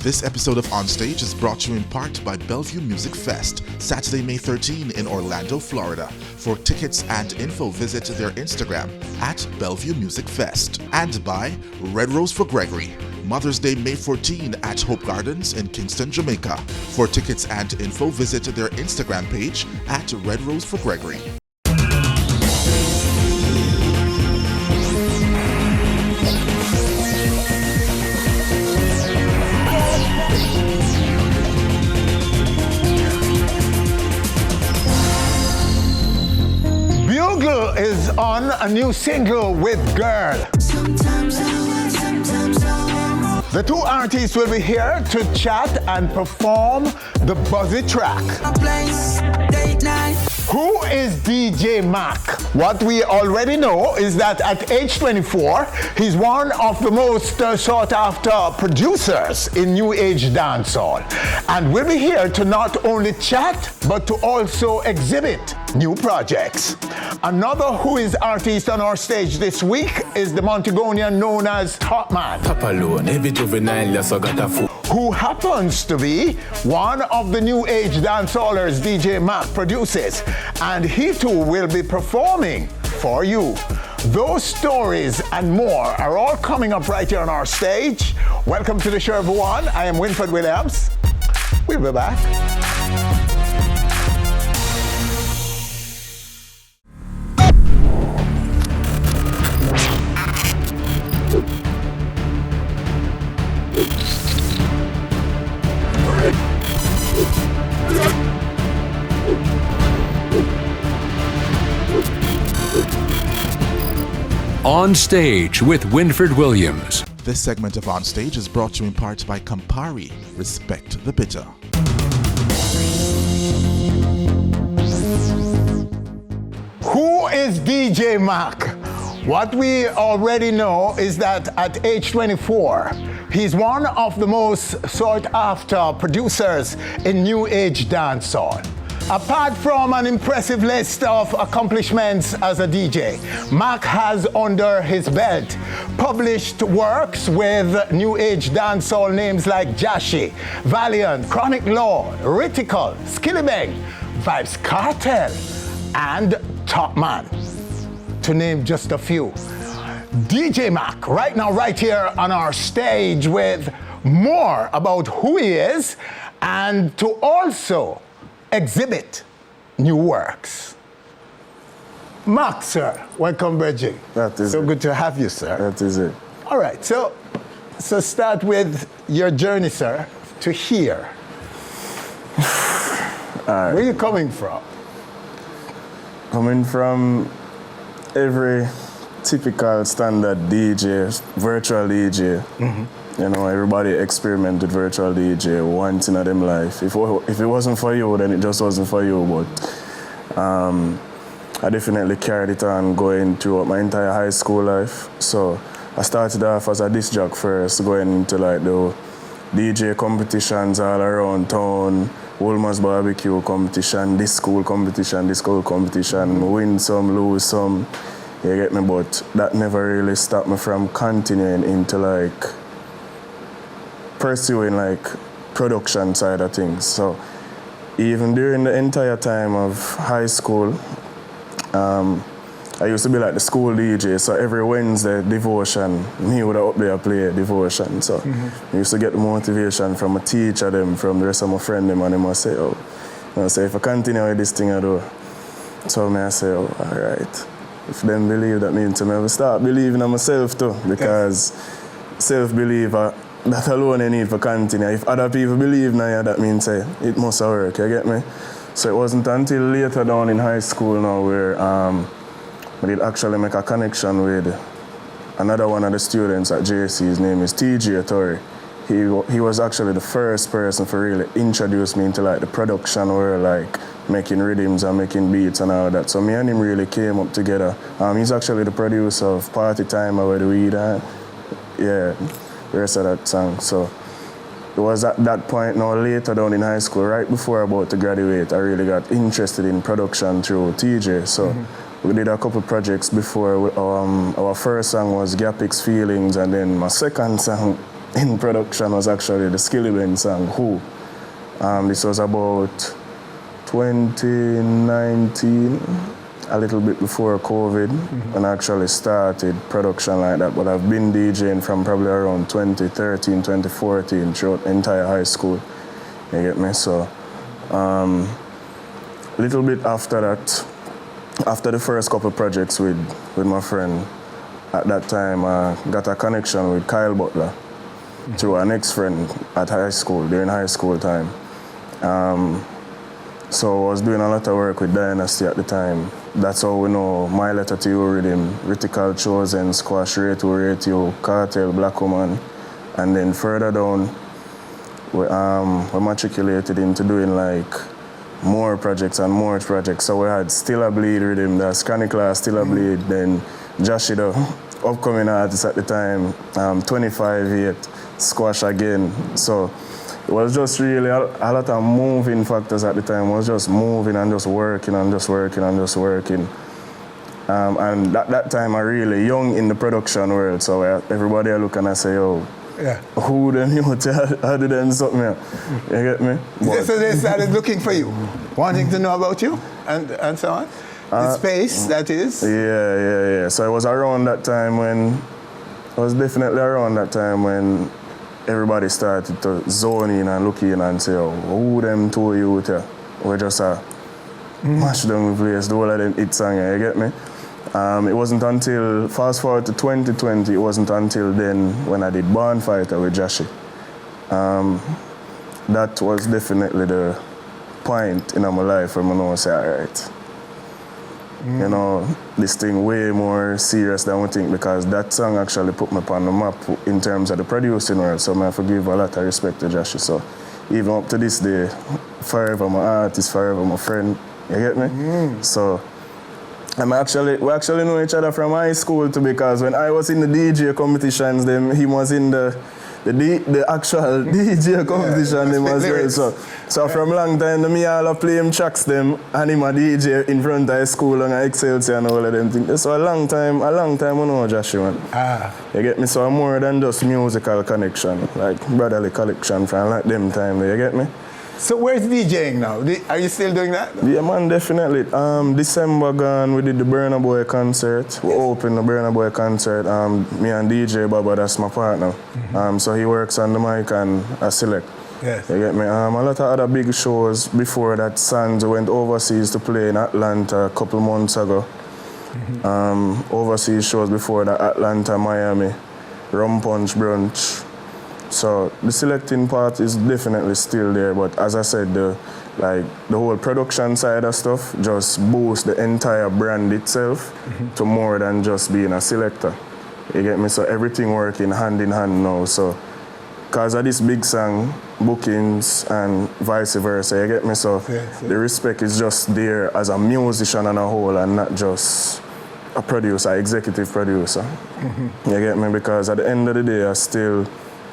This episode of Onstage is brought to you in part by Bellevue Music Fest, Saturday, May 13 in Orlando, Florida. For tickets and info, visit their Instagram at Bellevue Music Fest. And by Red Rose for Gregory, Mother's Day, May 14 at Hope Gardens in Kingston, Jamaica. For tickets and info, visit their Instagram page at Red Rose for Gregory. Bugle is on a new single with Girl. The two artists will be here to chat and perform the buzzy track. Who is DJ Mac? What we already know is that at age 24, he's one of the most sought after producers in New Age dancehall. And we'll be here to not only chat, but to also exhibit new projects. Another Who is artist on our stage this week is the Montagonian known as Topman, who happens to be one of the New Age dancehallers DJ Mac produces, and he too will be performing for you. Those stories and more are all coming up right here on our stage. Welcome to the show, everyone. I am Winfred Williams. We'll be back. On Stage with Winfred Williams. This segment of Onstage is brought to you in part by Campari. Respect the bitter. Who is DJ Mac? What we already know is that at age 24, he's one of the most sought after producers in New Age dancehall. Apart from an impressive list of accomplishments as a DJ, Mac has under his belt published works with New Age dancehall names like Jashi, Valiant, Chronic Law, Ritical, Skillibeng, Vibes Cartel, and Topman, to name just a few. DJ Mac, right now, right here on our stage with more about who he is and to also exhibit new works. Mac, sir, welcome, Bridget. That is so it. Good to have you, sir. That is it. All right, so start with your journey, sir, to here. Where are you coming from? Coming from every typical standard DJ, virtual DJ. Mm-hmm. You know, everybody experiment with virtual DJ once in them life. If it wasn't for you, then it just wasn't for you. But I definitely carried it on going throughout my entire high school life. So I started off as a disc jock first, going into like the DJ competitions all around town, Wolmer's barbecue competition, this school competition, win some, lose some. You get me? But that never really stopped me from continuing into like pursuing like production side of things. So even during the entire time of high school, I used to be like the school DJ. So every Wednesday, devotion, me would up there play devotion. So I used to get the motivation from a teacher, them, from the rest of my friends, them, and they must say, oh, you know, say if I continue with this thing I do, so I say, oh, all right. If them believe, that means I will start believing in myself too, because self-belief, that alone I need for continue. If other people believe now, that means it must work, you get me? So it wasn't until later down in high school now where I did actually make a connection with another one of the students at JC. His name is GiHRL. He was actually the first person to really introduce me into like the production world, like making rhythms and making beats and all that. So me and him really came up together. He's actually the producer of Party Time with the Weed and the rest of that song. So it was at that point now later down in high school, right before I about to graduate, I really got interested in production through TJ. So we did a couple projects before. Our first song was Gapix Feelings, and then my second song in production was actually the Skilly Bang song, Who. This was about 2019, a little bit before COVID, when I actually started production like that. But I've been DJing from probably around 2013, 2014 throughout the entire high school. You get me? So, a little bit after that, after the first couple projects with my friend, at that time I got a connection with Kyle Butler through an ex-friend at high school, during high school time. So I was doing a lot of work with Dynasty at the time. That's how we know My Letter to You Rhythm, Ritical Chosen, Squash Ratio, Cartel, Black Woman. And then further down, we matriculated into doing like more projects and more projects. So we had Still a Bleed Rhythm, that's Chronic Class, Still a Bleed, then Joshie, the upcoming artist at the time, 25-8, Squash Again. So it was just really a lot of moving factors at the time. It was just moving and just working and just working and just working. And at that time, I really young in the production world, so everybody I look and I say, yo, who them you how do them something here? You get me? So they started looking for you, wanting to know about you and so on? The space, that is? Yeah. So it was around that time when, everybody started to zone in and look in and say, oh, who them two youth here? We just mash down the place, do all of them hit songs, you get me? It wasn't until, fast forward to 2020, it wasn't until then when I did Born Fighter with Joshie. That was definitely the point in my life where I know I say, all right. You know, this thing way more serious than we think, because that song actually put me on the map in terms of the producing world. So I forgive a lot of respect to Joshie. So even up to this day, forever my artist, forever my friend. You get me? So we actually know each other from high school too, because when I was in the DJ competitions, he was in the actual DJ competition them as well. So from long time, me all play him tracks them, and him a DJ in front of high school and Excelsior and all of them things. So a long time I know Joshie, man. You get me? So more than just musical connection, like brotherly connection from like them time, you get me? So where's DJing now? Are you still doing that? Yeah, man, definitely. December gone, we did the Burna Boy concert. We opened the Burna Boy concert. Me and DJ Baba, that's my partner. So he works on the mic and I select. Yes. You get me? A lot of other big shows before that. Sands went overseas to play in Atlanta a couple months ago. Overseas shows before that, Atlanta, Miami, Rum Punch Brunch. So the selecting part is definitely still there, but as I said, the whole production side of stuff just boosts the entire brand itself to more than just being a selector. You get me? So everything working hand in hand now. So because of this big song, bookings and vice versa, you get me? So the respect is just there as a musician on a whole and not just a producer, executive producer. You get me? Because at the end of the day, I still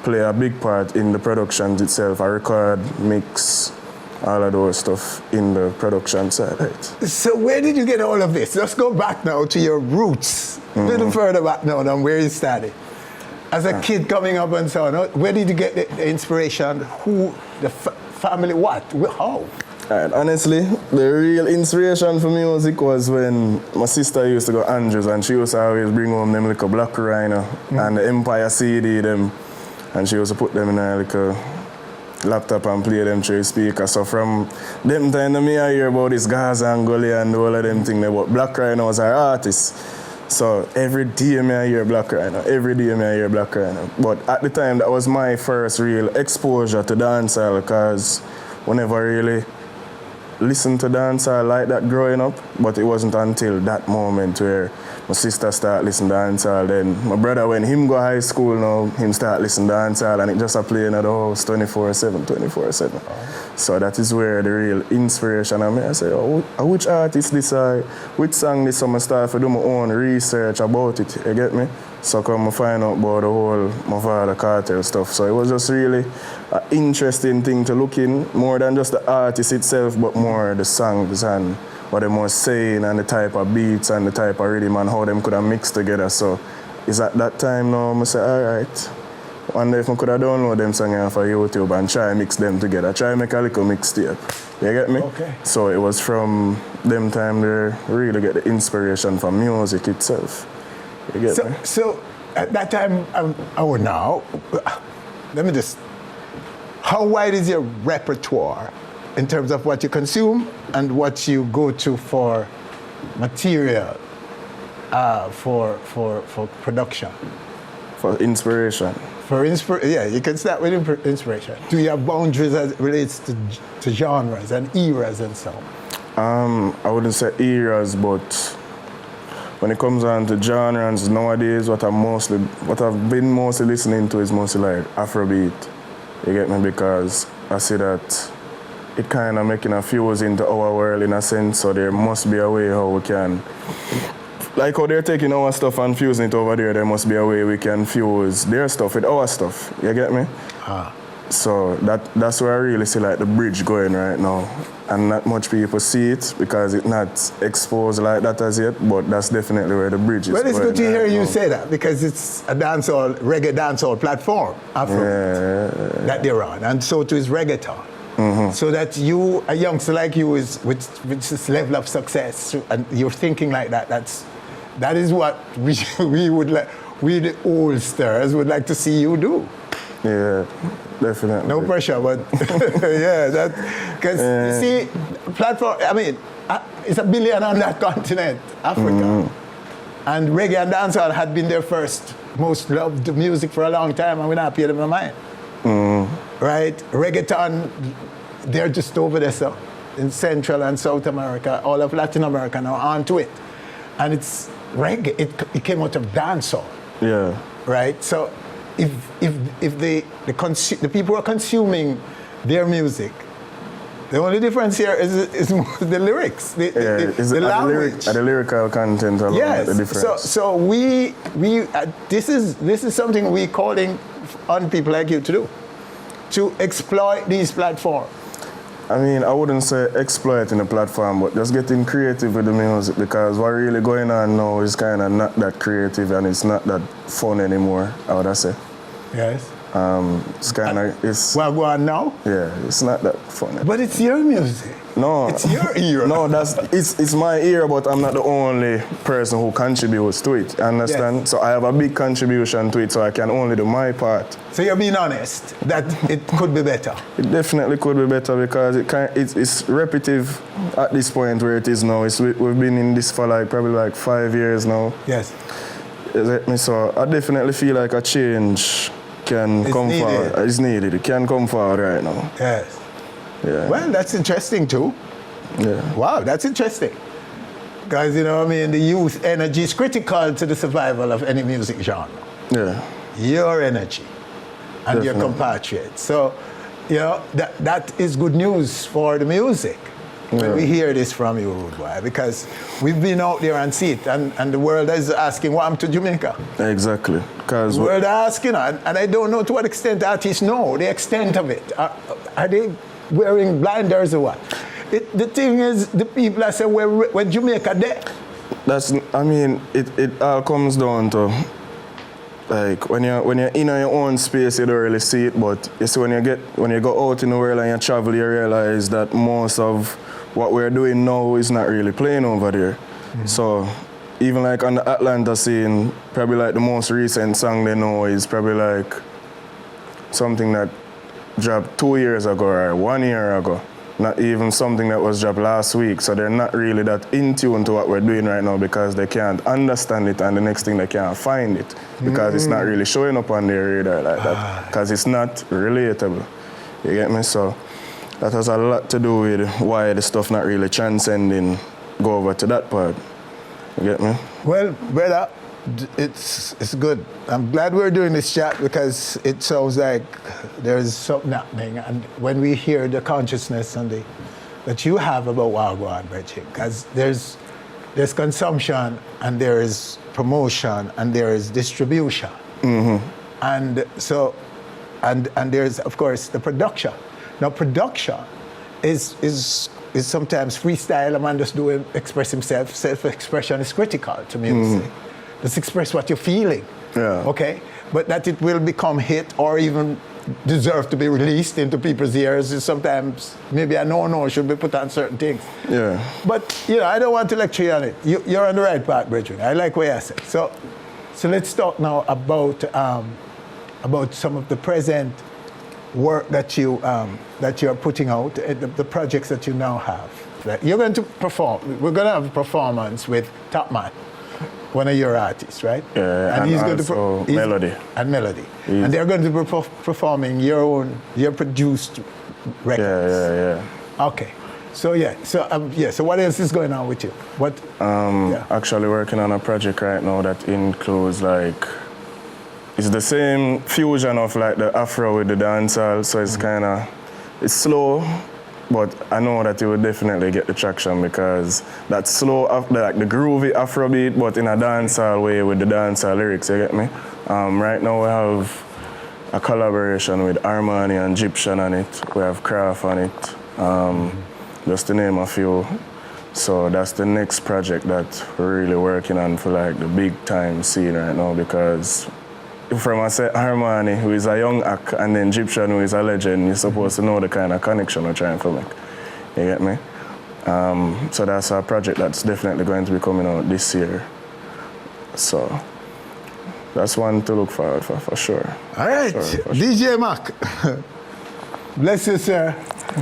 play a big part in the production itself. I record, mix, all of those stuff in the production side. Right? So where did you get all of this? Let's go back now to your roots. A little further back now than where you started. As a kid coming up and so on, where did you get the inspiration? Who, the family, what, how? Right, honestly, the real inspiration for music was when my sister used to go Andrews and she used to always bring home them like a Black Rhino and the Empire CD them. And she used to put them in a like laptop and play them through speaker. So from them time, I hear about this Gaza and Gully and all of them things. But Black Rhino was our artist. So every day I hear Black Rhino. Every day I hear Black Rhino. But at the time, that was my first real exposure to dancehall, because whenever I really listened to dancehall like that growing up, but it wasn't until that moment where my sister started listening to dancehall. Then my brother, when him go high school now, him start listening to dancehall, and it just a playing at the house 24/7. So that is where the real inspiration. I say, oh, which artist this are, which song this, so I start to do my own research about it, you get me? So come find out about the whole my father Cartel stuff. So it was just really an interesting thing to look in, more than just the artist itself, but more the songs and what they was saying and the type of beats and the type of rhythm and how them could have mixed together. So it's at that time now I say, all right, One day if I could have download them songs off of YouTube and try mix them together, try make a little mixtape. You get me? Okay. So it was from them time they really get the inspiration from music itself. You get me? So at that time, oh now, let me just, how wide is your repertoire in terms of what you consume and what you go to for material, for production? For inspiration. Yeah, you can start with inspiration. Do you have boundaries as it relates to genres and eras and so on? I wouldn't say eras, but when it comes on to genres nowadays, what I've been mostly listening to is mostly like Afrobeat. You get me? Because I see that it kind of making a fuse into our world in a sense, so there must be a way how we can, like how they're taking our stuff and fusing it over there must be a way we can fuse their stuff with our stuff. You get me? So that's where I really see like the bridge going right now. And not much people see it because it's not exposed like that as yet, but that's definitely where the bridge is. Well, it's going good to hear right you now. say that because it's a reggae dancehall platform, Afrobeat, that they're on, and so too is reggaeton. So that you, a youngster like you, with this level of success, and you're thinking like that, that is what we would like, we the old stars would like to see you do. Yeah, definitely. No pressure, but yeah, that, because you see, platform, I mean, it's 1 billion on that continent, Africa. And reggae and dancehall had been their first, most loved music for a long time, and we not pay them no mind. Right? Reggaeton, they're just over there, so in Central and South America, all of Latin America now onto it. And it's reggae, it came out of dancehall. Yeah. Right? So if the people who are consuming their music, the only difference here is the lyrics, the language. The lyrical content alone. Yes. The difference. So we this is something we calling on people like you to do, to exploit these platforms. I mean, I wouldn't say exploiting the platform, but just getting creative with the music, because what really going on now is kind of not that creative and it's not that fun anymore, I would say. Yes. It's kind of, it's... Well, go on now. Yeah, it's not that fun. But it's your music. No. It's your era. No, it's my era, but I'm not the only person who contributes to it, understand? Yes. So I have a big contribution to it, so I can only do my part. So you're being honest that it could be better. It definitely could be better because it's repetitive at this point where it is now. We've been in this for probably 5 years now. Yes. So I definitely feel like a change can come forward. It's needed. It can come forward right now. Yes. Yeah. Well, that's interesting too. Yeah. Wow, that's interesting. Because, you know what I mean, the youth energy is critical to the survival of any music genre. Yeah. Your energy and Definitely. your compatriots. So, you know, that is good news for the music when we hear this from you, Rude Boy, because we've been out there and see it, and the world is asking, what happened to Jamaica? Exactly. Because The world asking, and I don't know to what extent artists know the extent of it. Are they wearing blinders or what? The thing is, the people that say, when Jamaica there. It all comes down to, like, when you're in your own space, you don't really see it, but you see when you go out in the world and you travel, you realize that most of what we're doing now is not really playing over there. So even like on the Atlanta scene, probably like the most recent song they know is probably like something that dropped 2 years ago or 1 year ago. Not even something that was dropped last week. So they're not really that in tune to what we're doing right now because they can't understand it, and the next thing they can't find it because it's not really showing up on their radar like that because it's not relatable. You get me? So that has a lot to do with why the stuff not really transcending go over to that part. You get me? Well, brother, it's good. I'm glad we're doing this chat because it sounds like there's something happening. And when we hear the consciousness and that you have about Wagwan, Reggie, because there's consumption and there is promotion and there is distribution. And so, and there's, of course, the production. Now, production is sometimes freestyle. A man just express himself. Self-expression is critical to music. Just express what you're feeling. Yeah. Okay? but that it will become hit or even deserve to be released into people's ears is sometimes maybe a no should be put on certain things. Yeah. But I don't want to lecture you on it. You're on the right path, Bridget. I like what you said. So let's talk now about some of the present work that you are putting out, the projects that you now have. You're going to perform. We're going to have a performance with Topman, one of your artists, right? Yeah, and he's going to Melody. And Melody. And they're going to be performing your produced records. Yeah. Okay. So so what else is going on with you? Actually working on a project right now that includes it's the same fusion of the Afro with the dancehall, so it's it's slow, but I know that it will definitely get the traction because that's slow, the groovy Afrobeat, but in a dancehall way with the dancehall lyrics, you get me? Right now we have a collaboration with Armani and Egyptian on it. We have Craft on it, just to name a few. So that's the next project that we're really working on for the big time scene right now because from I say Armani, who is a young act, and then Egyptian, who is a legend, you're supposed to know the kind of connection we're trying to make. You get me? So that's a project that's definitely going to be coming out this year. So that's one to look forward for sure. All right, DJ Mac. Bless you, sir.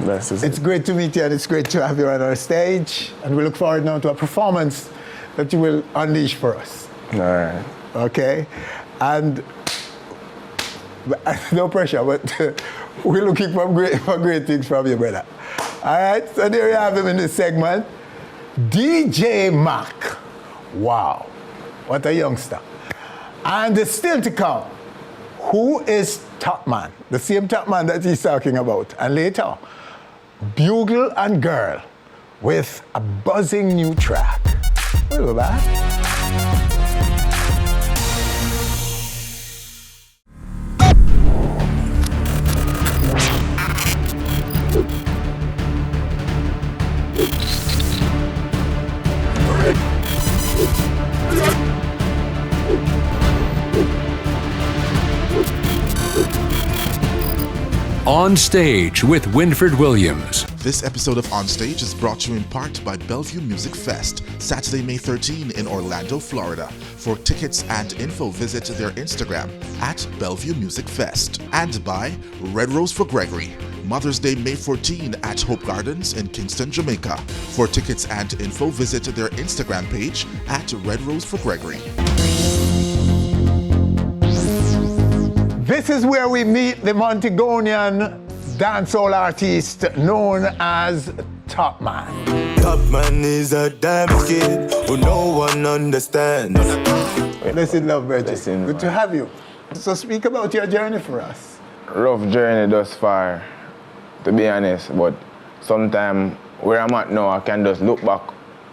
Bless you. It's great to meet you, and it's great to have you on our stage. And we look forward now to a performance that you will unleash for us. All right. Okay? And no pressure, but we're looking for great things from you, brother. All right, so there you have him in this segment. DJ Mac. Wow, what a youngster. And still to come, who is Topman? The same Topman that he's talking about. And later, Bugle and Girl with a buzzing new track. We'll be back. On Stage with Winfred Williams. This episode of Onstage is brought to you in part by Bellevue Music Fest, Saturday, May 13 in Orlando, Florida. For tickets and info, visit their Instagram at Bellevue Music Fest. And by Red Rose for Gregory, Mother's Day, May 14 at Hope Gardens in Kingston, Jamaica. For tickets and info, visit their Instagram page at Red Rose for Gregory. This is where we meet the Montagonian dancehall artist known as Topman. Topman is a damn kid who no one understands. Blessed love, Virgin. Good to have you. So speak about your journey for us. Rough journey thus far, to be honest, but sometimes where I'm at now, I can just look back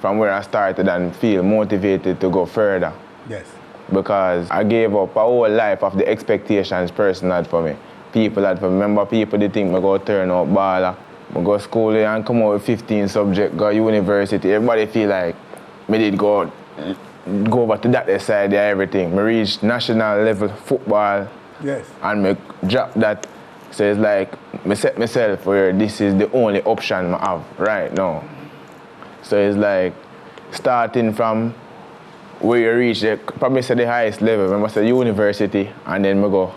from where I started and feel motivated to go further. Yes. Because I gave up a whole life of the expectations person had for me. People had for me. Remember people they think I go turn out baller. I go school and come out with 15 subjects, go university. Everybody feel like me did go over to that side of everything. I reached national level football. Yes. And me drop that. So it's like I set myself where this is the only option I have right now. So it's like starting from where you reach probably say the highest level, I must say university, and then I go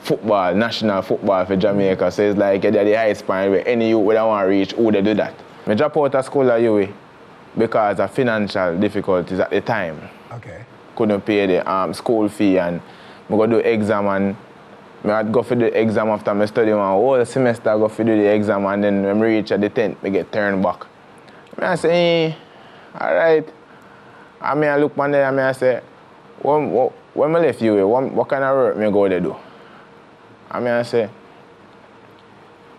football, national football for Jamaica. So it's like you're the highest point where any youth would want to reach, who they do that. I drop out of school at UWI because of financial difficulties at the time. Okay. Couldn't pay the school fee, and I go do exam, and I had go for the exam after I study one whole semester. I go for do the exam, and then when I reach at the 10th, I get turned back. I say, all right. I mean, I look one day and I say, when I left you, what kind of work I go there do? I say,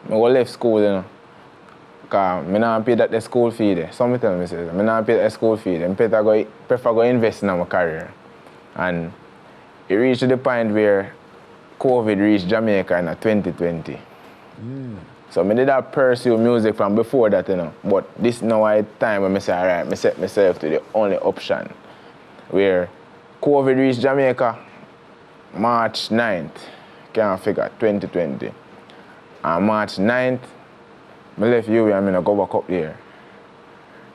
I go left school, you know. Because I don't pay that the school fee there. Some tell me, say, I don't pay that the school fee there. I prefer go invest in my career. And it reached the point where COVID reached Jamaica in 2020. So I did not pursue music from before that, you know. But this now is time when I say, all right, I set myself to the only option. Where COVID reached Jamaica, March 9th, can't figure, 2020. On March 9th, I left UWI and I go back up there.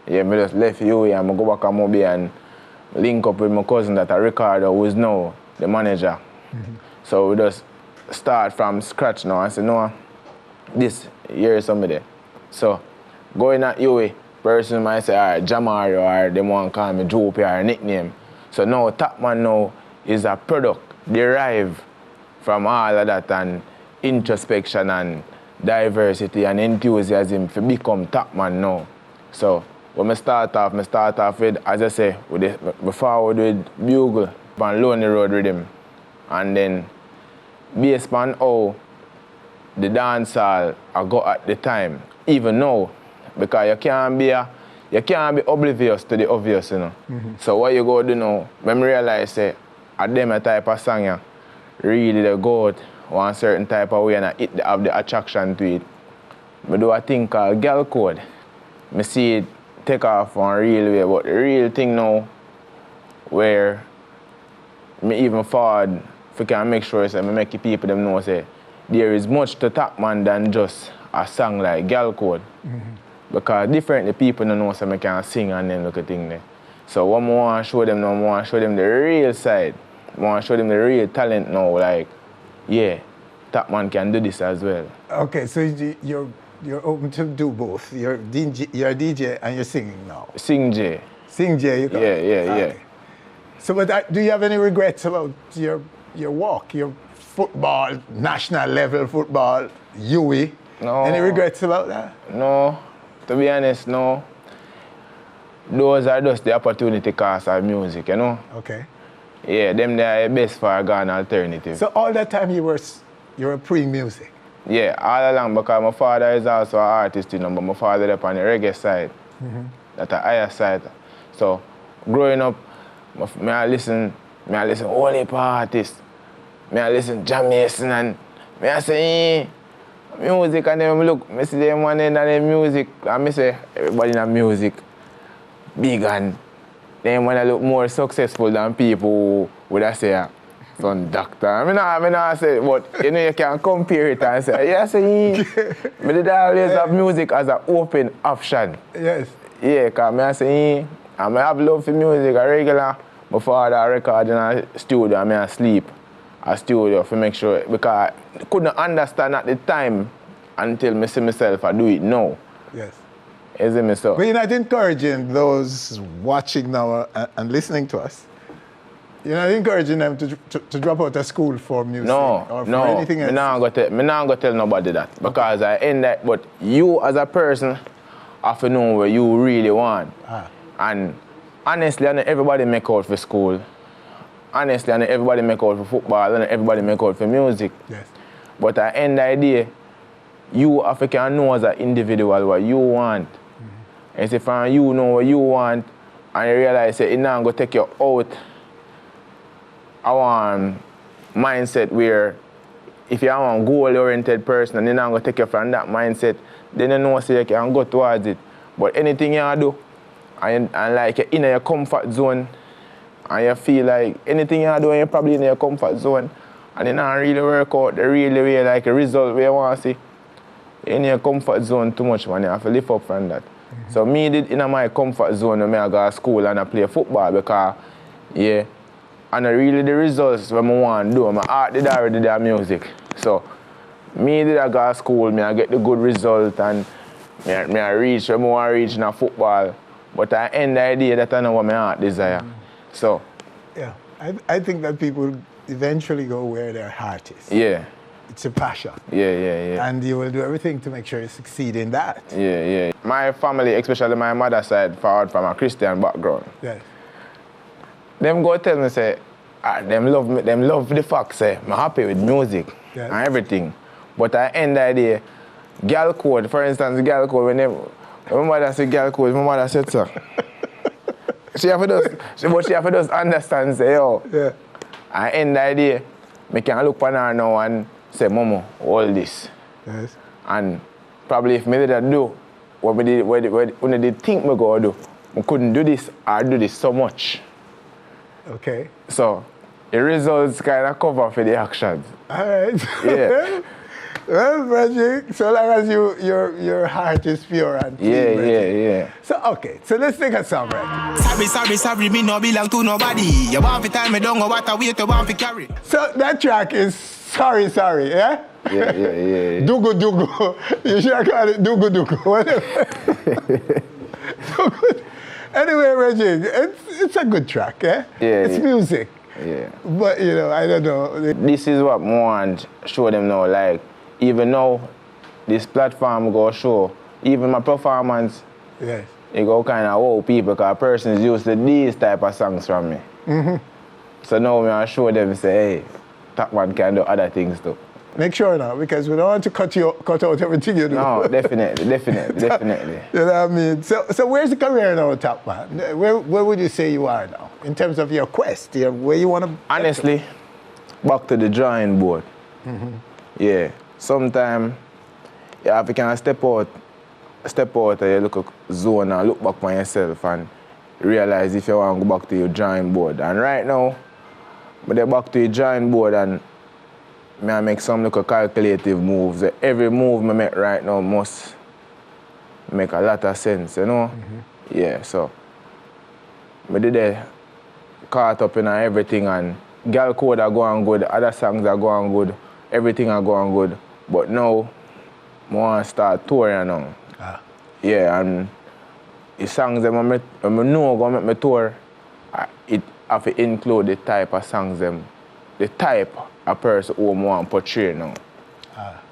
Yeah, I just left UWI and I go back to Moby and link up with my cousin that I Ricardo, who is now the manager. So we just start from scratch now and say, no, this, here is somebody. So going at UWI, person might say, all right, Jamari, or they want to call me Joopy or a nickname. So now Topman now is a product derived from all of that and introspection and diversity and enthusiasm to become Topman now. So when I start off with, as I say, we forward with Bugle and Lonely Road Rhythm. And then based on how the dancehall I got at the time, even now, because you can't be oblivious to the obvious, you know. So what you go do now, when I realize say, at them a type of song, yeah, really they go out one certain type of way and it have the attraction to it. I do a thing called Girl Code. I see it take off on a real way, but the real thing now, where me even forward, if I can make sure say, I make the people them know say, there is much to Topman than just a song like Girl Code. Because differently people don't know so I can sing and then look at things there. So what I want to show them now, I want to show them the real side. I want to show them the real talent now, like, yeah, Topman can do this as well. Okay, so you're open to do both. You're a DJ and you're singing now. Sing J. Sing J, you got Yeah. So but do you have any regrets about your walk, your football, national level football, UWI? No. Any regrets about that? No. To be honest, no. Those are just the opportunity cost of music, you know? Okay. Yeah, them they are best for a Ghana alternative. So all that time you were pre-music? Yeah, all along, because my father is also an artist, you know, but my father up on the reggae side, that's the higher side. So growing up, I listen all the artists. I listen Jam Mason and I say, music, and then I see them one end of the music, and I say, everybody in the music, big, and then when I look more successful than people who would I say, son doctor. I not say, but you know, you can compare it and say, yeah, say, but did always have music as an open option. Yes. Yeah, because I say, I have love for music, a regular, my father record in a studio, and I sleep. A studio to make sure, because I couldn't understand at the time until I see myself I do it now. Yes. Is it me so? But you're not encouraging those watching now and listening to us. You're not encouraging them to drop out of school for music or for anything else. I'm not going to tell nobody that, because I end that. But you as a person have to know what you really want. And honestly, I know everybody make out for school. Honestly, I know everybody make out for football, and everybody make out for music. Yes. But at the end of the day, you have to know as an individual what you want. And if you know what you want, and you realize that it's not going to take you out our mindset where if you are a goal-oriented person and it's not going to take you from that mindset, then you know so you can go towards it. But anything you do, and like you're in your comfort zone, and you feel like anything you do, you're probably in your comfort zone, and it not really work out the real way, like a result where you want to see. In your comfort zone too much, man, you have to lift up from that. So me did in my comfort zone when I go to school and I play football because, yeah, and really the results when I want to do, my art did already their music. So me did I go to school, I get the good result and I reach where I want to reach in football. But I end the idea that I know what my heart desire. So yeah, I think that people eventually go where their heart is. Yeah. It's a passion. Yeah. And you will do everything to make sure you succeed in that. Yeah. My family, especially my mother's side, forward from a Christian background. Yes. Them go tell me, say, them love the fact, say, I'm happy with music and everything. But at the end of the day, girl code, for instance, girl code, when my mother said girl code, my mother said so. She have to just understand, say, yo. Yeah. At the end of the day, I can look on her now and say, Momo, all this. Yes. And probably if I didn't do what I did think I go do, I couldn't do this or do this so much. Okay. So the results kind of cover for the actions. All right. Yeah. Well, Reggie, so long as your heart is pure and clean, Reggie. Yeah. So, okay, so let's take a song, Reggie. Sorry, me no belong to nobody. You want to tell me don't go what I wait to want to carry. So that track is Sorry, yeah? Yeah. Dugu. You should call it Dugu. Whatever. So good. Anyway, Reggie, it's a good track, eh? Yeah. It's music. Yeah. But, you know, I don't know. This is what I want to show them now. Like, even now, this platform go show, even my performance, Yes. it go kind of wow people, because a person is used to these type of songs from me. Mm-hmm. So now I show them, say, hey, Topman can do other things too. Make sure now, because we don't want to cut out everything you do. No, definitely. You know what I mean? So where's the career now, Topman? Where would you say you are now, in terms of your quest, where you want to... Honestly, back to the drawing board. Mm-hmm. Yeah. Sometimes you have to kind of step out and you look at zone and look back on yourself and realize if you want to go back to your drawing board. And right now, I'm back to your drawing board and I make some little calculative moves. Every move I make right now must make a lot of sense, you know? Mm-hmm. Yeah, so I did that, caught up in everything, and girl code are going good, other songs are going good, everything are going good. But now, I want to start touring now. Yeah, and the songs that I know are going to make me tour, it have to include the type of songs, the type of person who I want to portray now.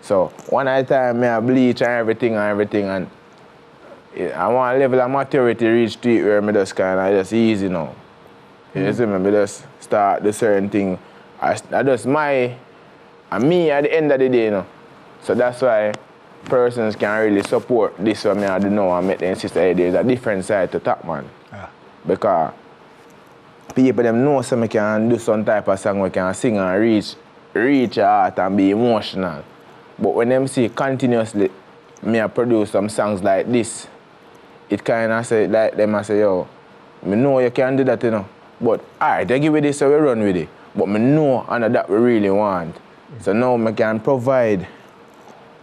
So, one at a time, I bleach and everything, and I want a level of maturity reach to it where I just kind of just easy now. You see me? I just start the certain thing. I just me at the end of the day, you know. So that's why persons can really support this what I do now and make them insist that there's a different side to Topman. Because people them know so I can do some type of song where I can sing and reach your heart and be emotional. But when them see continuously me produce some songs like this, it kind of say like them I say, yo, me know you can do that, you know. But alright, they give it this so we run with it. But me know and that we really want. So now I can provide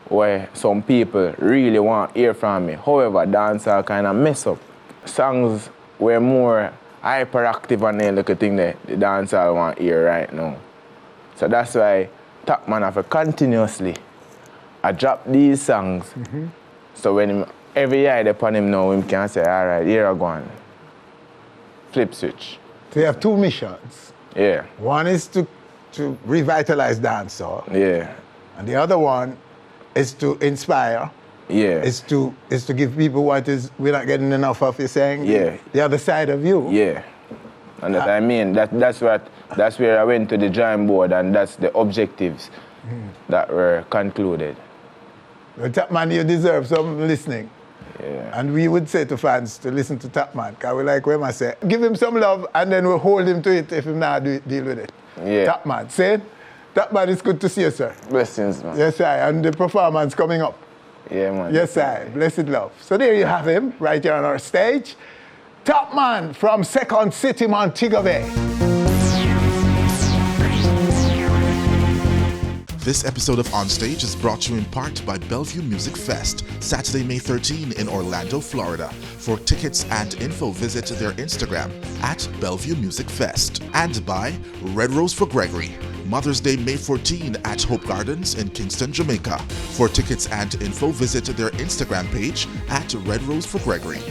where some people really want to hear from me. However, dancehall kind of mess up. Songs were more hyperactive and the little thing that the dancehall want to hear right now. So that's why Topman have to continuously drop these songs. Mm-hmm. So when every eye upon him now, him can say, all right, here I go on. Flip switch. So you have two missions. Yeah. One is to revitalize dancehall. Yeah. And the other one is to inspire. Yeah. Is to give people what is we're not getting enough of, you're saying? Yeah. The other side of you. Yeah. And that I mean, that's where I went to the drawing board, and that's the objectives that were concluded. Well, Topman, you deserve some listening. Yeah. And we would say to fans to listen to Topman, because we like when I say, give him some love and then we'll hold him to it if he not deal with it. Yeah. Topman, say it. Topman, it's good to see you, sir. Blessings, man. Yes, I. And the performance coming up. Yeah, man. Yes, I. Blessed love. So there you have him, right here on our stage. Topman from Second City, Montego Bay. This episode of Onstage is brought to you in part by Bellevue Music Fest, Saturday, May 13 in Orlando, Florida. For tickets and info, visit their Instagram at Bellevue Music Fest. And by Red Rose for Gregory, Mother's Day, May 14 at Hope Gardens in Kingston, Jamaica. For tickets and info, visit their Instagram page at Red Rose for Gregory.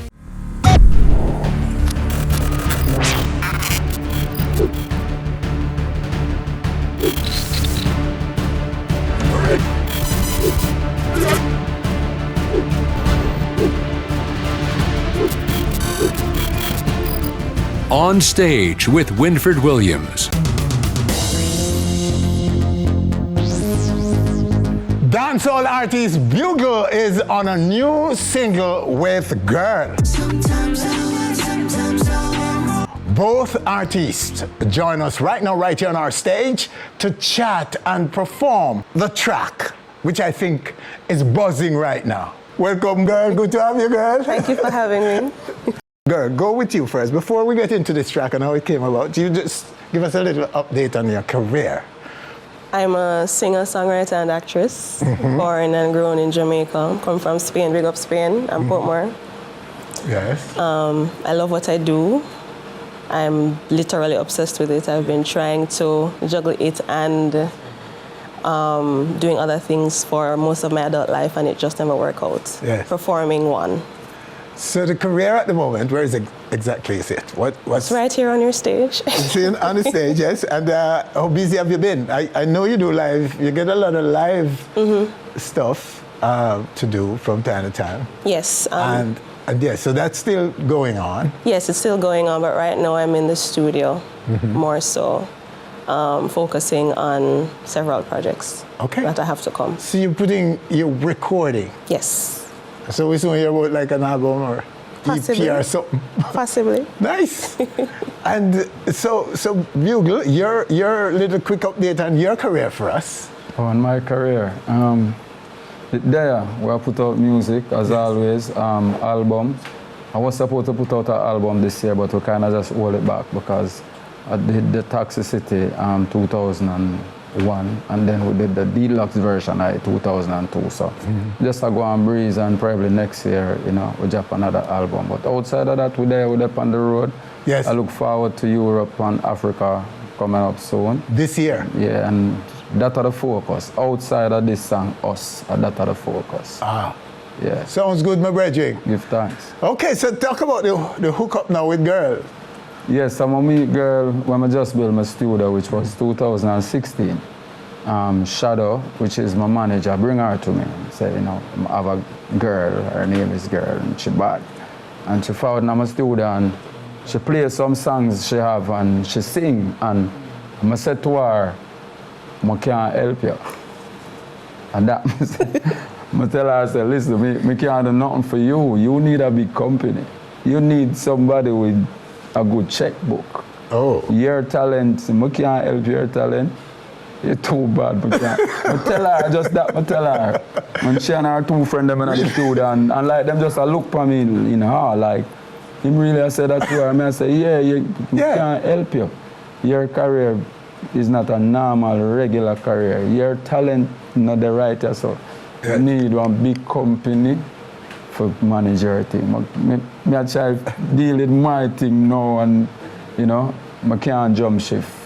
On Stage with Winfred Williams. Dancehall artist Bugle is on a new single with Girl. Both artists join us right now, right here on our stage, to chat and perform the track, which I think is buzzing right now. Welcome, Girl. Good to have you, girl. Thank you for having me. Girl, go with you first. Before we get into this track and how it came about, you just give us a little update on your career. I'm a singer, songwriter, and actress, born and grown in Jamaica. Come from Spain, big up Spain, and Portmore. Yes. I love what I do. I'm literally obsessed with it. I've been trying to juggle it and doing other things for most of my adult life, and it just never worked out. Yes. Performing one. So the career at the moment, where is it exactly is it? What's Right here on your stage. Seen on the stage, yes. And how busy have you been? I know you do live. You get a lot of live stuff to do from time to time. Yes. And yes, so that's still going on. Yes, it's still going on, but right now I'm in the studio more so, focusing on several projects that I have to come. So you're recording. Yes. So we soon hear about like an album or Possibly. EP or something. Possibly. Nice. And so Bugle, your little quick update on your career for us. On my career, there we put out music as always, album. I was supposed to put out an album this year, but we kind of just hold it back because I did the Toxicity 2001, and then we did the deluxe version 2002. So just I go and breeze, and probably next year, we drop another album. But outside of that, we're up on the road. Yes. I look forward to Europe and Africa coming up soon. This year? Yeah, and that's the focus. Outside of this song, us, that's the focus. Ah. Yeah. Sounds good, my brethren. Give thanks. Okay, so talk about the hookup now with Girl. Yes, I'm a meet Girl when I just built my studio, which was 2016. Shadow, which is my manager, bring her to me. Say, I have a girl, her name is Girl, and she bad. And she found in my studio, and she plays some songs she have, and she sing. And I said to her, I can't help you. And that, I tell her, I said, listen, I can't do nothing for you. You need a big company. You need somebody with a good checkbook. Oh. Your talent, I can't help your talent. You're too bad. I tell her just that, I tell her. When she and her two friends them in the studio, and like them just look for me in her, like, him really I said that to her, I say, yeah, can't help you. Your career is not a normal, regular career. Your talent not the right, so you need one big company for manage your thing. I try to deal with my thing now, and I can't jump shift.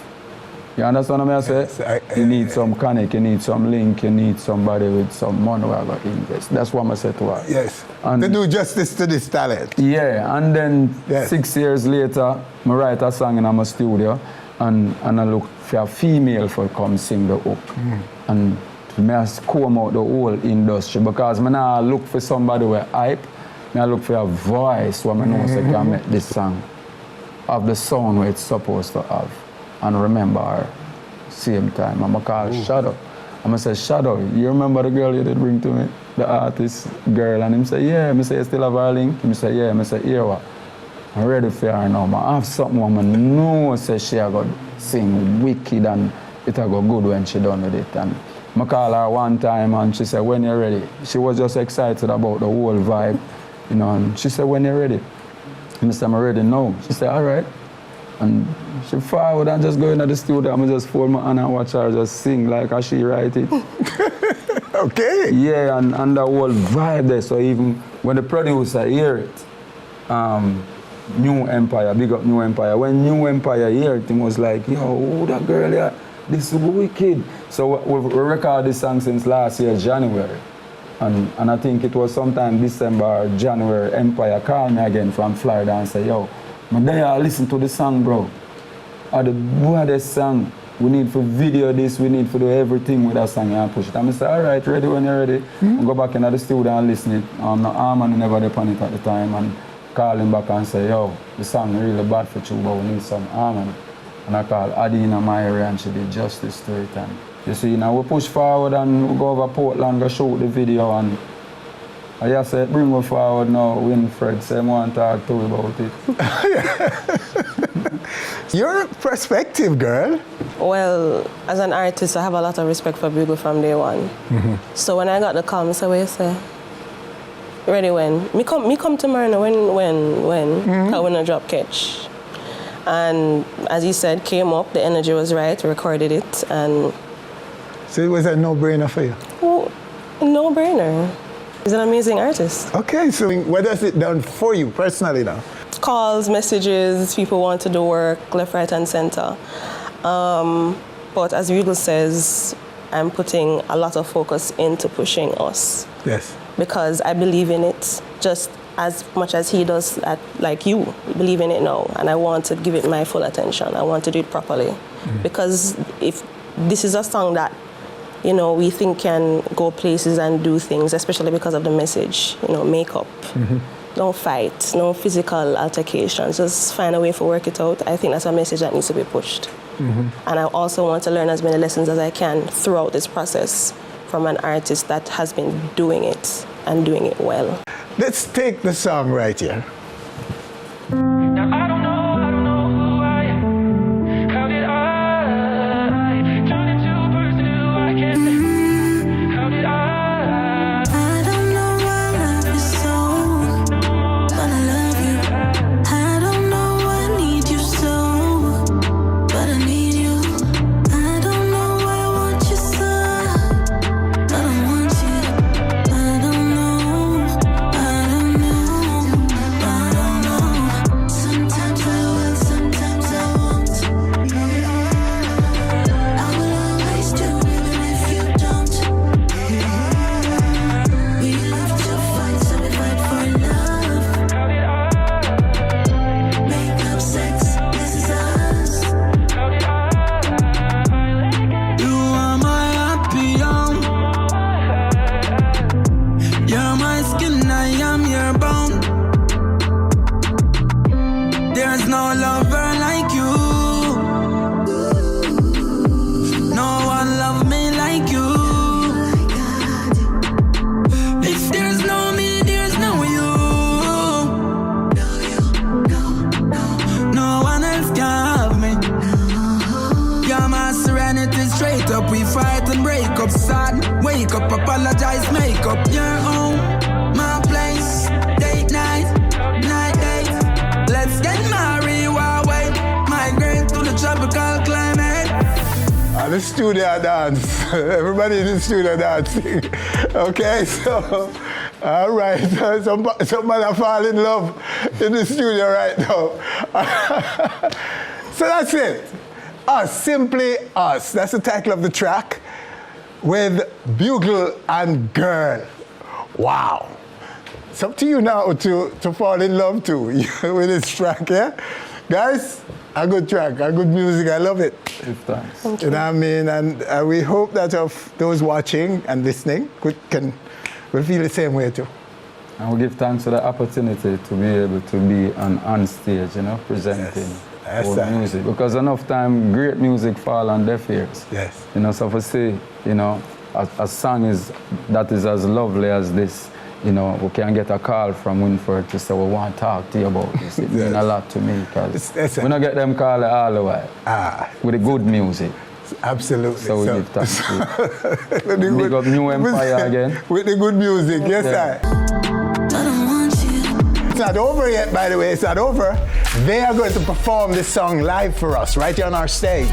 You understand what I say? Yes, you need some connect, you need some link, you need somebody with some money where I got to invest. That's what I said to her. Yes. And to do justice to this talent. Yeah, and then 6 years later, I write a song in my studio, and I look for a female for come sing the hook. And I comb out the whole industry because I now look for somebody with hype. I look for a voice where I know I can make this song have the sound where it's supposed to have. And remember her same time. I'm going to call Shadow. I'm going to say, Shadow, you remember the girl you did bring to me? The artist girl. And him say, yeah. I say, you still have her link? Him say, yeah. I say, here what? I'm ready for her now. I have something I know say she going to sing wicked and it'll go good when she done with it. And I call her one time and she said, when you're ready. She was just excited about the whole vibe, and she said, when you're ready. I said, I'm ready now. She said, all right. And she forward and just go into the studio. I just fold my hand and watch her just sing like how she write it. Okay. Yeah, and the whole vibe there. So even when the producer hear it, New Empire, big up New Empire. When New Empire hear it, it was like, yo, who that girl here? This is wicked. So we record this song since last year, January. And I think it was sometime December or January, Empire called me again from Florida and said, yo, my day listen to the song, bro. The baddest song. We need to video this, we need to do everything with that song and push it. And I say, all right, ready when you're ready. I go back into the studio and listen it. No Arman never did on it at the time, and call him back and say, yo, the song really bad for you, but we need some Arman. And I call Adina my area and she did justice to it. And you see, now we push forward and we go over Portland, go shoot the video, and I just said, bring me forward now, Winfred, say I want to talk to you about it. Your perspective, Girl. Well, as an artist, I have a lot of respect for Bugle from day one. So when I got the call, I said, what you say? Ready when? Me come tomorrow when? Cause when I drop catch. And as you said, came up, the energy was right, recorded it, and... So it was a no-brainer for you? Well, no-brainer. He's an amazing artist. Okay, so what has it done for you personally now? Calls, messages, people want to do work, left, right, and center. But as Bugle says, I'm putting a lot of focus into pushing us. Yes. Because I believe in it just as much as he does, like you believe in it now. And I want to give it my full attention. I want to do it properly. Because if this is a song that, you know, we think can go places and do things, especially because of the message, you know, makeup. No fight, no physical altercations. Just find a way to work it out. I think that's a message that needs to be pushed. And I also want to learn as many lessons as I can throughout this process from an artist that has been doing it and doing it well. Let's take the song right here. Now I don't know who I am. How did I turn into a person who I can't be? How did I don't know why love is so, but I love you. I don't know I need you so, but I need you. I don't know why I want you so, but I want you. I don't know. Sometimes I will, sometimes I won't. I will always do even if you don't. We love to fight, so we fight for love. Make up sex, this is us. You are my happy home. You're my skin, I am your bone. There's no lover like you. No one love me like you. If there's no me, there's no you. No one else can have me. You're my serenity, straight up. We fight and break up, sad. Wake up, apologize, make up. Your home, my place. Date night, night date. Let's get married while we migrate to the tropical climate. The studio dance. Everybody in the studio dancing. Okay, so, all right. Somebody fall in love in the studio right now. So that's it. Us, simply us. That's the title of the track with Bugle and Girl. Wow. It's up to you now to fall in love too with this track, yeah? Guys, a good track, a good music, I love it. Thanks. You know what I mean? And we hope that of those watching and listening will feel the same way too. And we give thanks for the opportunity to be able to be on stage, you know, presenting our music. Because enough time, great music fall on deaf ears. Yes. You know, so for say, you know, a song that is as lovely as this, you know, we can get a call from Winford to say, we want to talk to you about this. It means a lot to me, because we don't get them call all the while. With the good music. Absolutely. So we give thanks to you. Big up New Empire again. With the good music, yes, It's not over yet, by the way, it's not over. They are going to perform this song live for us, right here on our stage.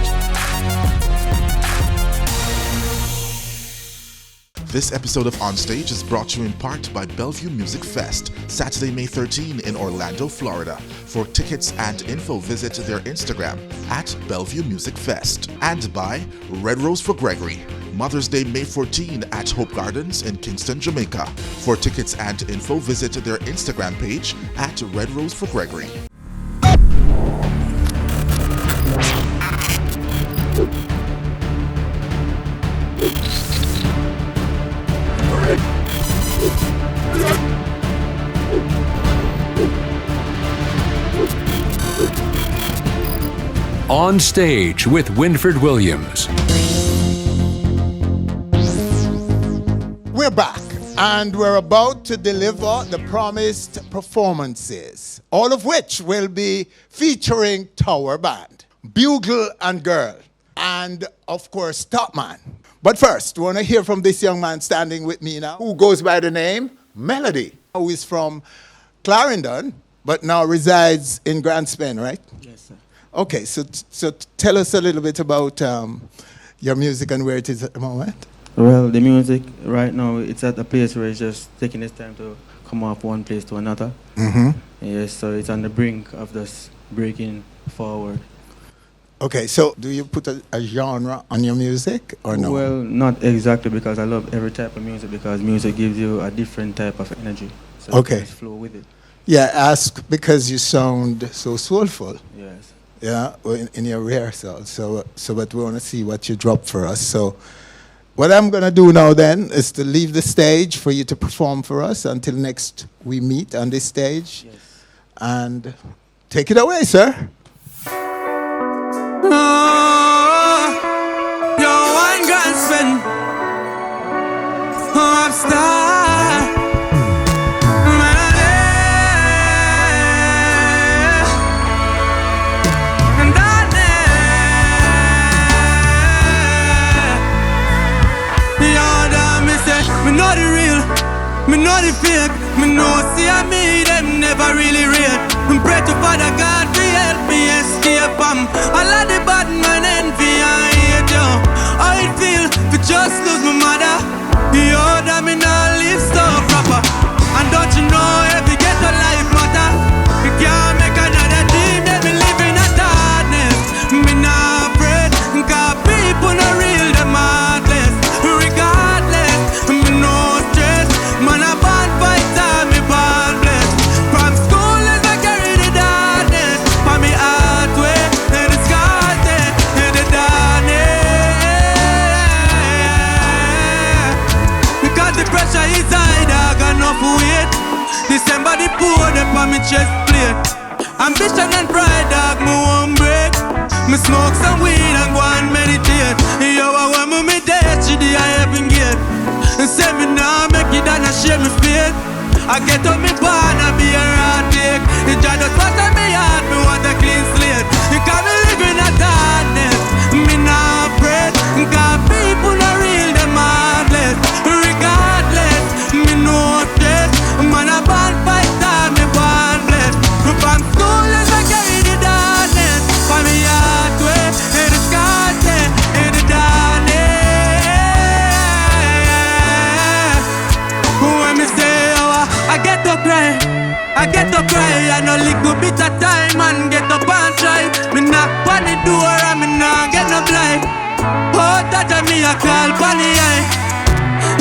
This episode of Onstage is brought to you in part by Bellevue Music Fest, Saturday, May 13 in Orlando, Florida. For tickets and info, visit their Instagram at Bellevue Music Fest. And by Red Rose for Gregory, Mother's Day, May 14 at Hope Gardens in Kingston, Jamaica. For tickets and info, visit their Instagram page at Red Rose for Gregory. On Stage with Winfred Williams. We're back, and we're about to deliver the promised performances, all of which will be featuring Tower Band, Bugle and Girl, and of course Topman. But first, we want to hear from this young man standing with me now, who goes by the name Melody. who is from Clarendon, but now resides in Grand Spain, right? Yes, sir. Okay, so tell us a little bit about your music and where it is at the moment. Well, the music right now, it's at a place where it's just taking its time to come off one place to another. Mm-hmm. Yes, so it's on the brink of just breaking forward. Okay, so do you put a genre on your music or no? Well, not exactly, because I love every type of music, because music gives you a different type of energy. So Okay. you just flow with it. Yeah, ask because you sound so soulful. Yes. Yeah, in your rehearsal. So but we want to see what you drop for us. So what I'm going to do now then is to leave the stage for you to perform for us until next we meet on this stage. Yes. And take it away, sir. Yo, one grand spend. Upstar. Me know the real, me know the fake. Me know see I me them never really rate. I'm pray to Father God to help me escape all of the bad man envy and hate yo. How it feel to just lose my mother? Yo, that me not live so proper. And don't you know every ghetto life matter? You can't make another dream that me live in a darkness. Me not afraid, cause people not real, them heartless. Regardless, me no stress. Man a bad fighter, me born blessed. From school as I carry the darkness, for me heart way, and the scars there, and the darkness. Because the pressure is high, dog, enough weight. December the poor, them on me chest plate. Ambition and pride, dog, me won't break. Me smoke some weed and go and meditate. Yo, I want me dead, she the I haven't get. And say me now make it and I share me faith. I get on me born and be a heartache. The judge just pass on me heart, me want a clean slate. You can't be living a darkness. Me not afraid, cause people not real, them heartless. Regardless, me no stress. Man a bad fighter, me born blessed. From school as I carry the darkness, for me heart way, in the scars there, in the darkness. When me say oh, I get to cry, I no little bit of time and get up and try. Me knock on the door and me nah get no blind. Oh, that me a call on the eye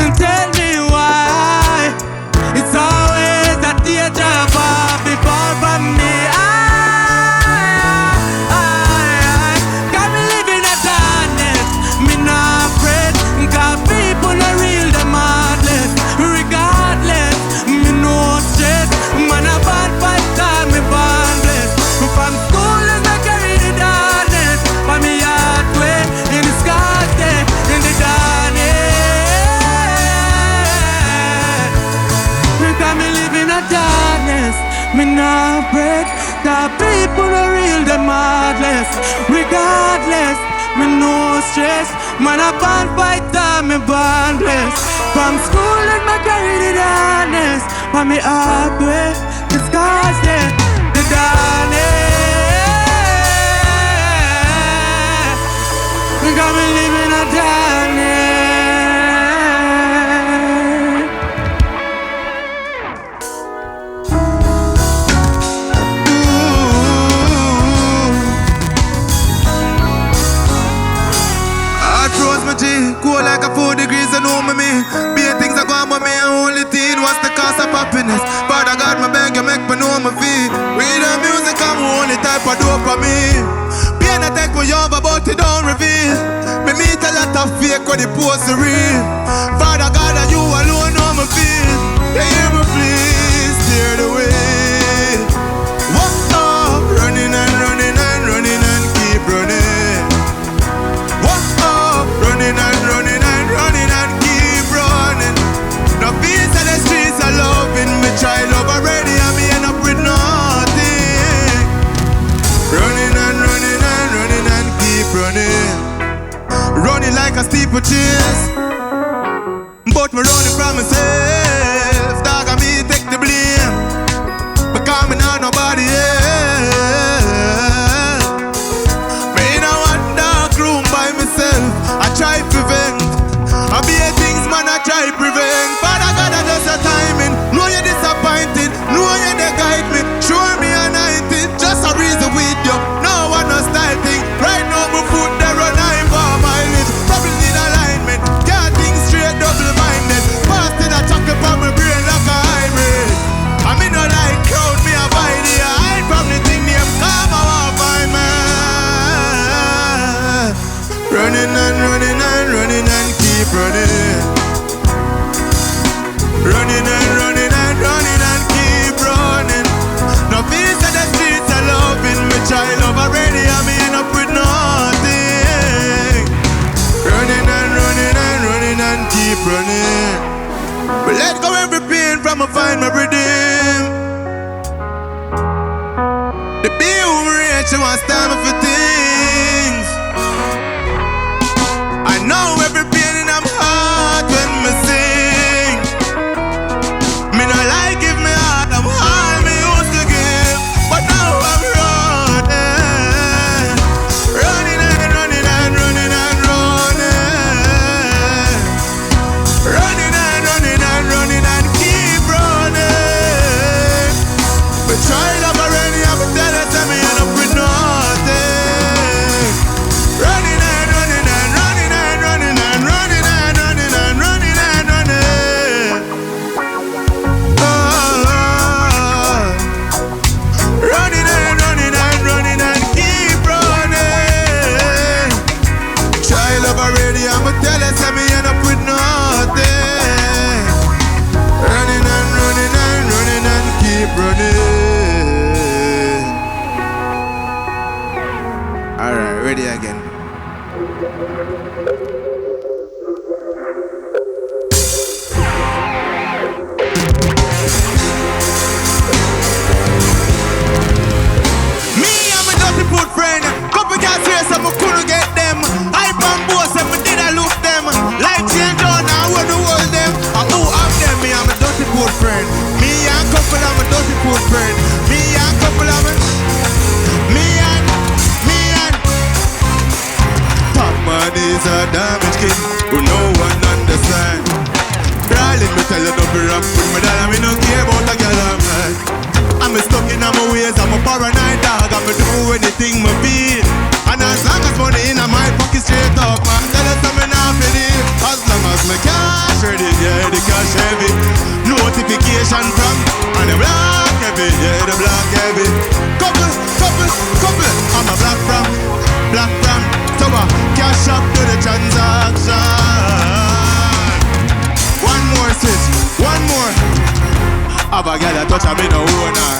and tell me why. It's always a teacher before from me. Got me living a darkness. Me not afraid, cause people not real, them heartless. Regardless, me no stress. Man a bad fighter, me born blessed. From school as I carry the darkness, for me heart way, in the scars there, in the darkness. Cause me live in a darkness, me not afraid. The people are real, them heartless. Regardless, me no stress. Man a band fighter, me born blessed. From school and me carry the darkness, for me heart way, the scars there, the darkness. Because me live in a darkness. Cool like a 4 degrees, I know me. Be things are going with me, only teen. What's the cost of happiness? Father God, my beg you make me know my feet. Read the music, I'm only type of dope for me. Pain I take me over, but it don't reveal. Me meet a lot of fake when the post is real. Father God, and you alone know my feel. You hear me please, steer the way. What's up? Running and running and running and keep running. What's up? Running and running and running and keep running. The peace of the streets are loving me. Try love already and me end up with nothing. Running and running and running and keep running. Running like a steeplechase, but me running from myself. Dog and me take the blame. running. Running and running and running and keep running. No peace in the streets are loving me. Child love already and me end up with nothing. Running and running and running and keep running. But let go every pain from me find my redeem. The be who me reach, she wants time for things. I know every pain in my heart when me sing. Me no like give me heart, I'm all me used to give. But now I'm running. Running and running and running and running. Running and running and running and keep running. But try love already, I'm tell her tell me end up with nothing. Running and running and running and running and running and running and running and running. Oh, running and running and running and keep running. Try love already, I'ma tell her tell me end up with nothing. Running and running and running and keep running. Alright, ready again. Me and my dirty food friend, couple cats here, some couldn't get them. I bomb boss and me did I look them. Life change on, I wanna hold them. I who have them, me and my dirty food friend. Me and couple of my dirty food friend. Me and couple of my, me and Topman is a damaged kid who no one understand. Darling, me tell you don't be rap with me, darling, me no care about a girl I'm like. I'm stuck in my ways, I'm a paranoid dog, I'm do anything me feel. And as long as money in my pocket straight up, man, tell us I'm not believe. As long as my cash ready, yeah, the cash heavy. Notification from, and the black heavy, yeah, the black heavy. Couple, I'm a black from. So cash up to the transaction. One more switch, one more. Have a girl that touch me no owner.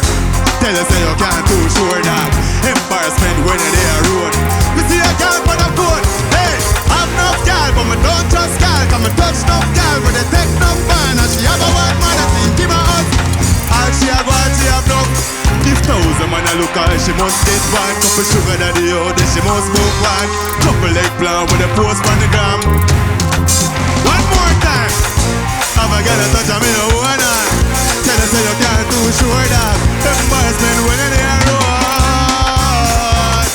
Tell us say you can't too sure that. Embarrassment when you're there road. We see a girl on the phone. Hey, I'm no girl, but me don't trust girl. Cause me touch no girl, but they take no man. And she have a one man that think give her up. All she have what she have no. If 1,000 man a look at her, she must get one. Couple sugar daddy out there, she must smoke one. Couple leg plant with a post on the gram. One more time. Have a girl that touch me no one. Tell her say you can't too sure that. Embarrassment when you're there road.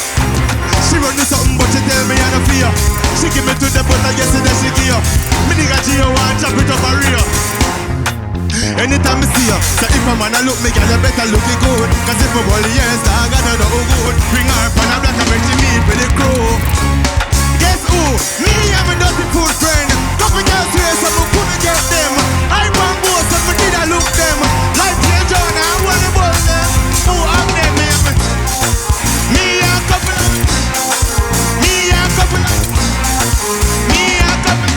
She run me something but she tell me I don't fear. She give me to the butt, I guess that she give up. Me nigga GiHRL chop it up a real. Anytime I see her, so if a man a look me, girl you better look it good. Cause if a body yes, I got no good. Bring her up on a black and make she meet with the crew. Guess who? Me and my dirty food friend. Couple girls here, so we couldn't get them. I want both, so we did I look them. Life change on, I wanna bust them. Who have them, man? Me and couple. Me and couple. Me and couple.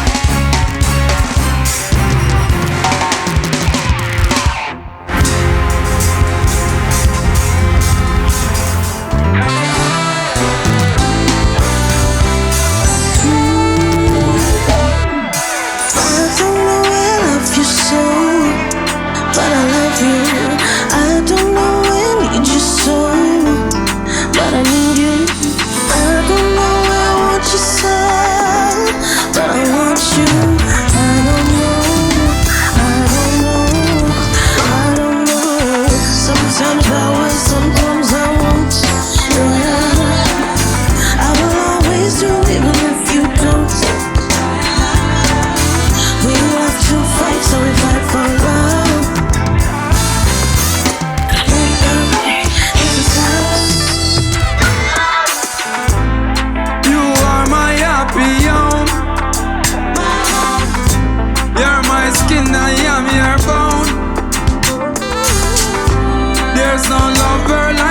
There's no lover like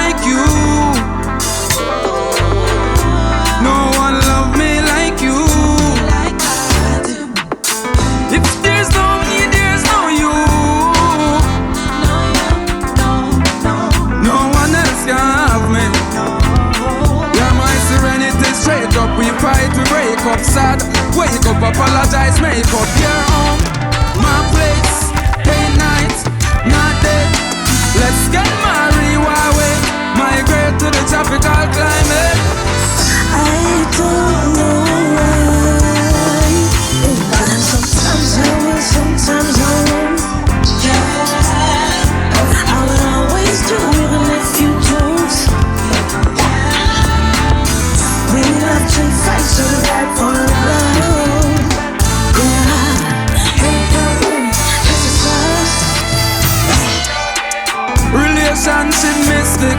plastic.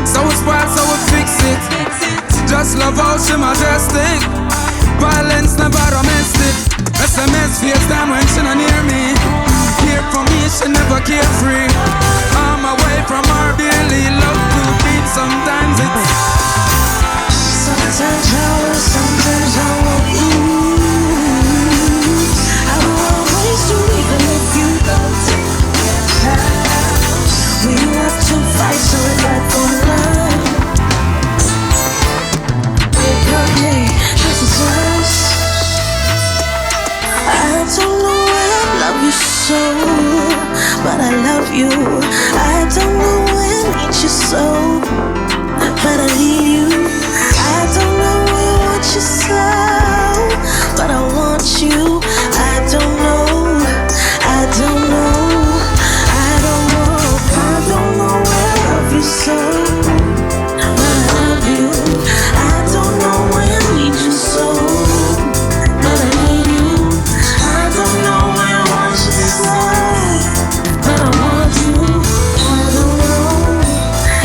So we spoil, so we fix it. Just love how she majestic. Violence never domestic. SMS FaceTime when she not near me. Care for me, she never carefree. I'm away from her daily. Love to beat, sometimes it's. Sometimes I will, sometimes I want you. I will always do, even if you don't take your time. We have to fight so we got for love. Because this is us. I don't know why I love you so, but I love you. I don't know why I need you so, but I need you. I don't know why I want you so, but I want you. I don't know, I don't know, I don't know. I don't know why I love you so, but I love you. I don't know why I need you so, but I need you. I don't know why I want you so, but I want you. I don't know,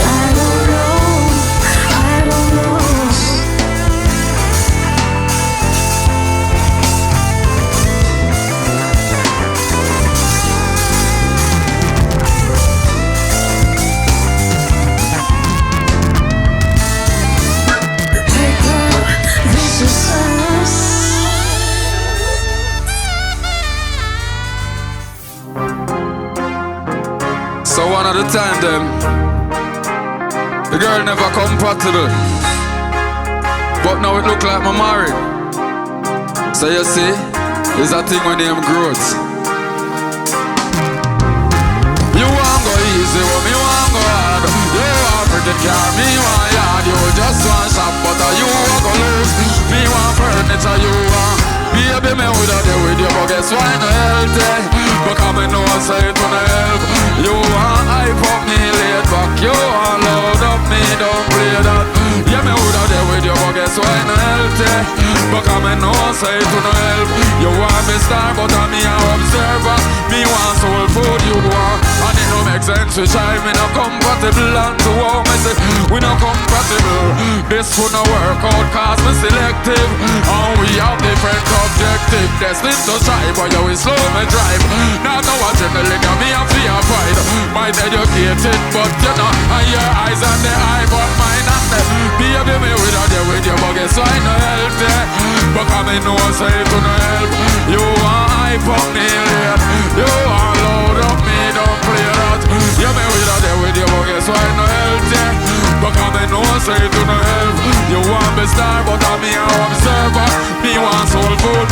I don't know, I don't know. Hey girl, this is us. So one at a time them. The girl never compatible, but now it look like my married. So you see, it's a thing when them growth. You want go easy, but me want go hard. You want pretty car, me want yard. You just want shop, but you want go lose. Me want furniture, you want. Baby, me woulda there with you, but guess why no healthy? Because me know I say it wanna help. You want hype up me laid back. You want load up me, don't play that. Yeah, me woulda there with you, but guess why no healthy? Because me know I say it wanna help. You want me star, but I'm me an observer. Me want soul food, you want. And it no make sense to try. Me no compatible and to how me say we no compatible. This would no work out cause me selective. And we have different objective. Destined to strive, but you will slow me drive. Now know what you really got me a fear pride. Might educated, but you know, and your eyes and the eye, but mine and the. Baby, me without you with your buggers, so I no healthy. But come in, no say to no help. You want hype up me late. You want load up me, don't play that. You me without you with your buggers, so I no healthy. But come in, no say to no help. You want me star, but I'm me an observer. Me want soul food.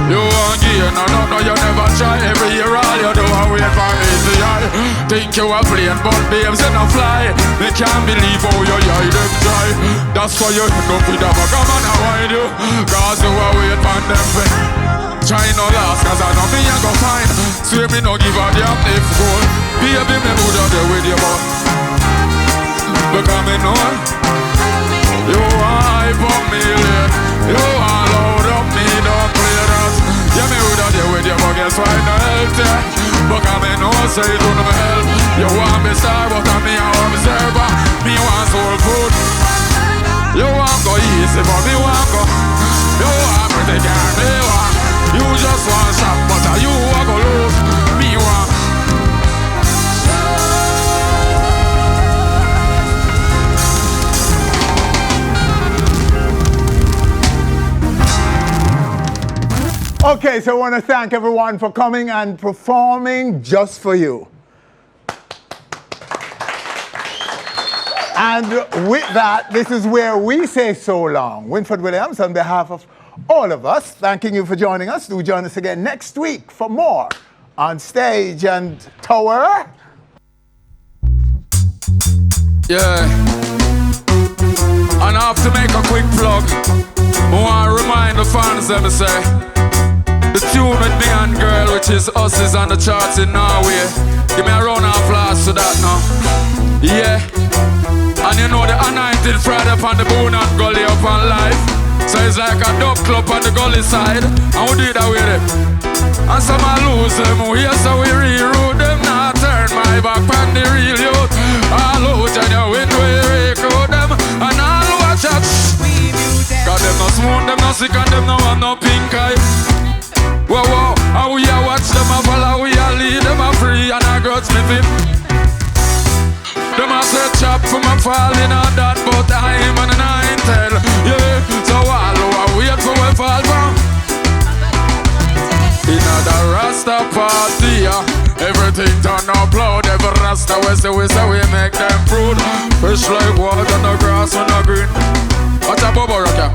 You want gear, no, you never try. Every year all you do is wait for me to die. Think you are playing, but babes you no fly. They can't believe how you hide them try. That's why you end up with a bag of man avoid you. Cause you are wait for them for. Try no last, cause I know me I go fine. Swear me no give a damn if goal. Baby, me would have there with you, but because me know you want hype up me late. You want load up me, don't play that. Yeah, me woulda there with you, but guess why no healthy? Because me know say it do no help. You want me star, but I'm me an observer. Me want soul food. You want go easy, but me want go. You want pretty girl, me want. You just want shop, but you want go lose. Me want. Okay, so I want to thank everyone for coming and performing just for you. And with that, this is where we say so long. Winfred Williams, on behalf of all of us, thanking you for joining us. Do join us again next week for more On Stage and Tower. Yeah. And I have to make a quick plug. I want to remind the fans them say the tune with me and girl, which is Us, is on the charts in Norway. Give me a round of applause to that now. Yeah. And you know the anointed Friday up on the Bugle and Girl up on live. So it's like a dub club on the gully side. And we do that with them. And some I lose them. We hear so we reroute them. Now turn my back on the real youth. music and them no want no pink eye. Whoa, whoa, how we a watch them a follow, we a lead them a free and a grudge me fit. Them a say chop for my falling on that, but I'm on a 9-tail. Yeah, so all who a wait for we fall from. In the Rasta party, everything turn up loud. Every Rasta we say we make them proud. Fresh like water on the grass on the green. What's up, Bobo Rocker?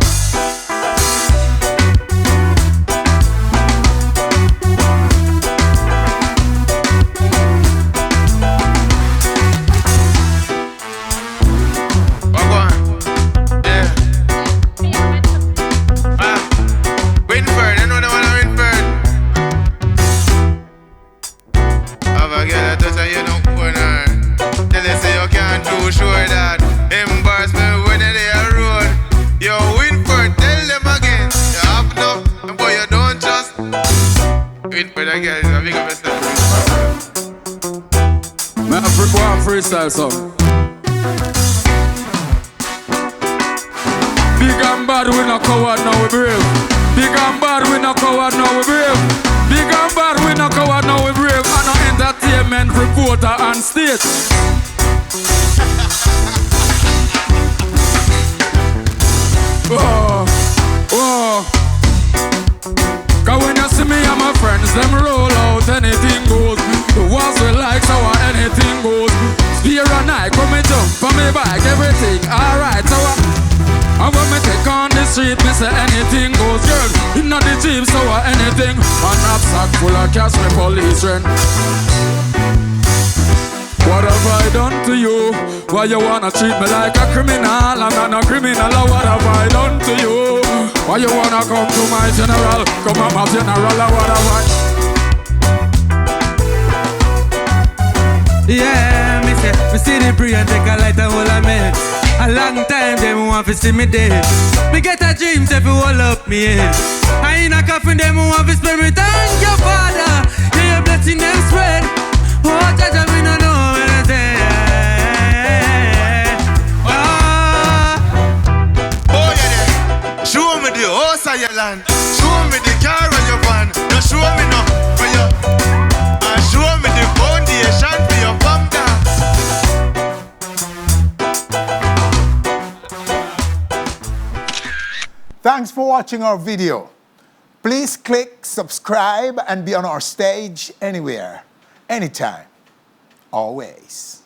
Freestyle song. Big and bad, we no coward, now we brave. Big and bad, we no coward, now we brave. Big and bad, we no coward, now we brave. And no entertainment reporter on stage. Oh, oh. Cause when you see me and my friends, them roll out, anything goes. The walls we like, so anything goes. Spear and I come and jump on me bike, everything alright, so and when me take on the street, me say anything goes. Girl, in the jeep, so anything. And knapsack full of cash, me police rent. What have I done to you? Why you wanna treat me like a criminal? I'm not a criminal, what have I done to you? Why you wanna come to my general? Come on my general, what have I? Yeah, me see the pre and take a light and hold a meds. A long time them want to see me dead. Me get a dream if you hold up me head. I ain't a coffin them want to spend me. Thank your father, yeah, your blessing them spread. Oh, Jaja, me no know when I say. Oh yeah, show me the house of your land. Show me the car of your van. Now show me no for you. And show me the foundation for your farm down. Thanks for watching our video. Please click subscribe and be on our stage anywhere, anytime, always.